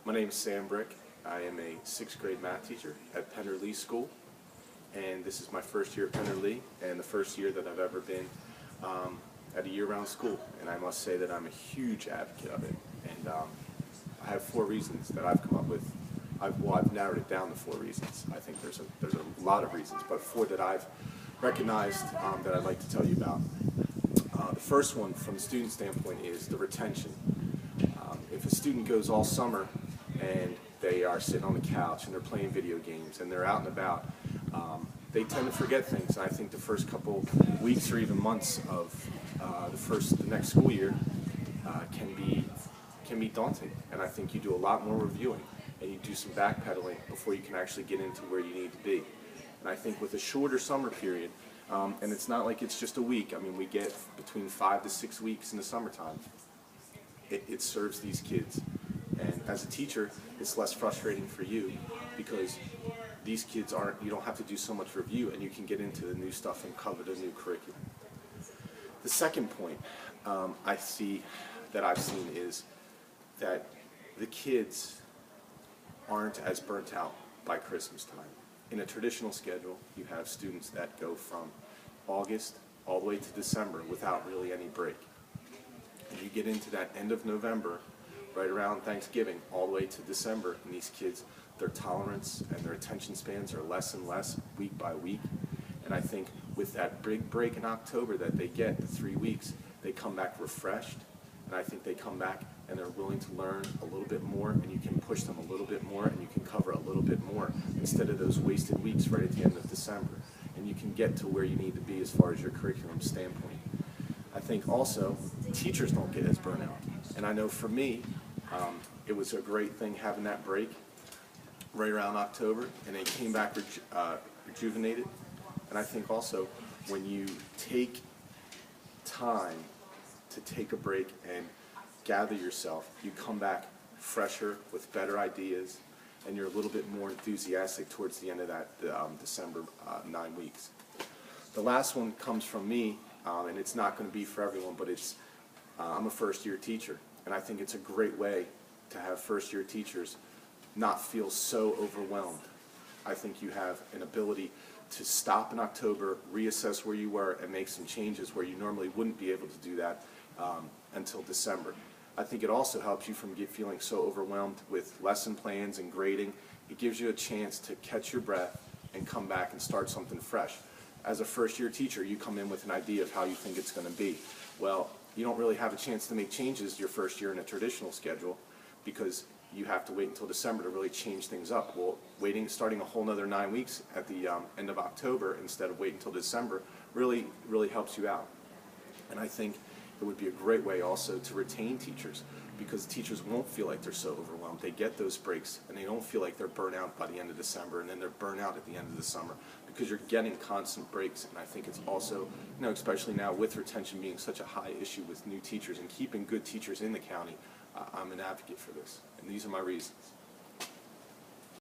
My name is Sam Brick. I am a 6th grade math teacher at Penderlea School, and this is my first year at Penderlea and the first year that I've ever been at a year-round school. And I must say that I'm a huge advocate of it. And I have 4 reasons that I've come up with. I've narrowed it down to 4 reasons. I think there's a lot of reasons, but 4 that I've recognized that I'd like to tell you about. The first one, from the student standpoint, is the retention. If a student goes all summer and they are sitting on the couch and they're playing video games and they're out and about, they tend to forget things. And I think the first couple weeks or even months of the next school year can be daunting. And I think you do a lot more reviewing and you do some backpedaling before you can actually get into where you need to be. And I think with a shorter summer period, and it's not like it's just a week. I mean, we get between 5 to 6 weeks in the summertime. It serves these kids. And as a teacher, it's less frustrating for you because these kids you don't have to do so much review and you can get into the new stuff and cover the new curriculum. The second point I've seen is that the kids aren't as burnt out by Christmas time. In a traditional schedule, you have students that go from August all the way to December without really any break. And you get into that end of November, right around Thanksgiving, all the way to December, and these kids, their tolerance and their attention spans are less and less week by week. And I think with that big break in October that they get, the 3 weeks, they come back refreshed. And I think they come back and they're willing to learn a little bit more, and you can push them a little bit more, and you can cover a little bit more instead of those wasted weeks right at the end of December. And you can get to where you need to be as far as your curriculum standpoint. I think also teachers don't get as burnt out. And I know for me, it was a great thing having that break right around October, and they came back rejuvenated. And I think also when you take time to take a break and gather yourself, you come back fresher with better ideas, and you're a little bit more enthusiastic towards the end of that December 9 weeks. The last one comes from me, and it's not going to be for everyone, but I'm a first-year teacher, and I think it's a great way to have first-year teachers not feel so overwhelmed. I think you have an ability to stop in October, reassess where you were, and make some changes where you normally wouldn't be able to do that until December. I think it also helps you from feeling so overwhelmed with lesson plans and grading. It gives you a chance to catch your breath and come back and start something fresh. As a first-year teacher, you come in with an idea of how you think it's going to be. Well, you don't really have a chance to make changes your first year in a traditional schedule because you have to wait until December to really change things up. Well, starting a whole nother 9 weeks at the end of October instead of waiting until December really helps you out. And I think it would be a great way also to retain teachers because teachers won't feel like they're so overwhelmed. They get those breaks and they don't feel like they're burnt out by the end of December and then they're burnt out at the end of the summer because you're getting constant breaks. And I think it's also, especially now with retention being such a high issue with new teachers and keeping good teachers in the county, I'm an advocate for this. And these are my reasons.